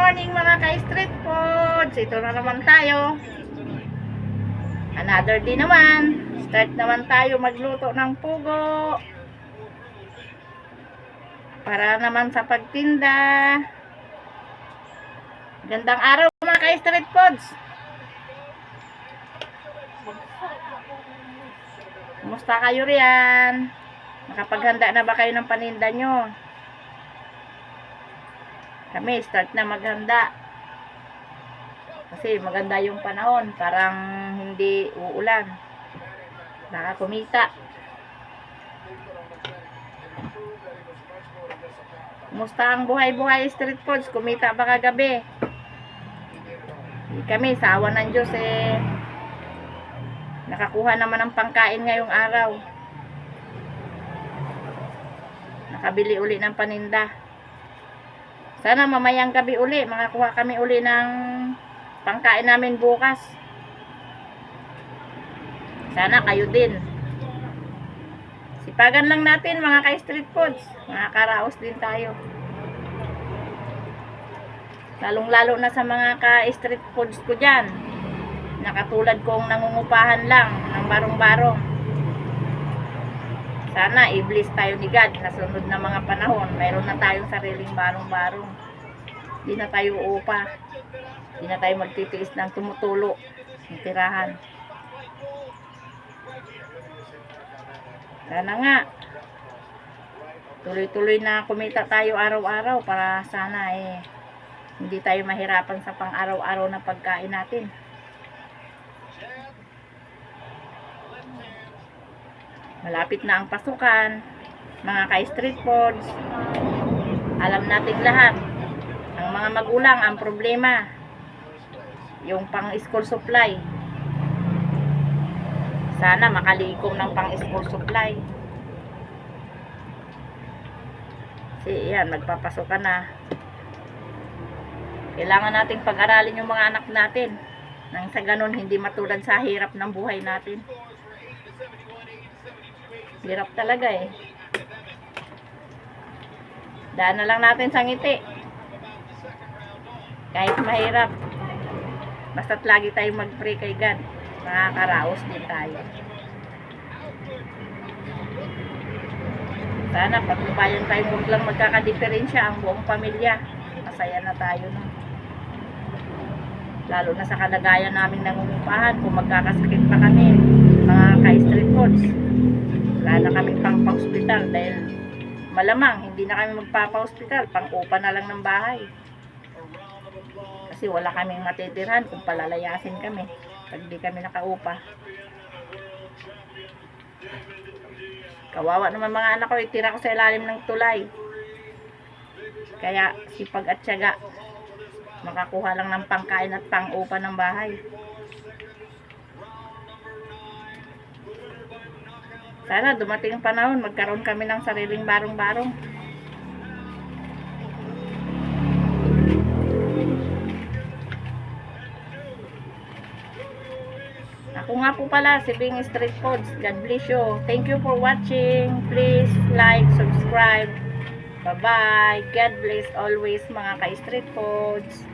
morning mga ka-street foods. Ito na naman tayo. Another day naman. Start naman tayo magluto ng pugo. Para naman sa pagtinda. Gandang araw mga ka-street foods. Kumusta kayo riyan? Nakapaghanda na ba kayo ng paninda nyo? Kami, start na maghanda. Kasi maganda yung panahon. Parang hindi uulan. Nakakumita. Kumusta ang buhay-buhay street foods? Kumita ba kagabi? Kami, sa awa ng Diyos nakakuha naman ng pangkain ngayong araw. Nakabili uli ng paninda. Sana mamayang gabi uli, makakuha kami uli ng pangkain namin bukas. Sana kayo din. Sipagan lang natin mga ka-street foods. Mga karaos din tayo. Lalong-lalo na sa mga ka-street foods ko dyan. Nakatulad kong nangungupahan lang ng barong-barong. Sana i-bless tayo ni God na sunod na mga panahon. Mayroon na tayong sariling barong-barong. Hindi na tayo uupa. Hindi na tayo magtitiis ng tumutulo ng tirahan. Sana nga tuloy-tuloy na kumita tayo araw-araw para sana hindi tayo mahirapan sa pang-araw-araw na pagkain natin. Malapit na ang pasukan, mga ka-street foods. Alam natin lahat, ang mga magulang ang problema, yung pang-school supply. Sana makalikom ng pang-school supply. Kasi yan, magpapasukan na. Kailangan nating pag-aralin yung mga anak natin. Nang sa ganun, hindi matulad sa hirap ng buhay natin. Hirap talaga Daan na lang natin sa ngiti. Kahit mahirap. Basta't lagi tayong mag-pray kay God. Makakaraos din tayo. Sana pagbabayan tayo, huwag lang magkakadiferensya ang buong pamilya. Masaya na tayo na. Lalo na sa kalagayan namin nangungupahan. Kung magkakasakit pa kami, mga ka-street foods, wala na kami pang pa-hospital dahil malamang hindi na kami magpapa-hospital, pang-upa na lang ng bahay. Kasi wala kaming matitirhan kung palalayasin kami pag di kami nakaupa. Kawawa naman mga anak ko, itira ko sa ilalim ng tulay. Kaya sipag at tiyaga, makakuha lang ng pangkain at pang-upa ng bahay. Sana dumating ang panahon, magkaroon kami ng sariling barong-barong. Ako nga po pala, si Bing Street Foods. God bless you. Thank you for watching. Please like, subscribe. Bye-bye. God bless always mga ka-street foods.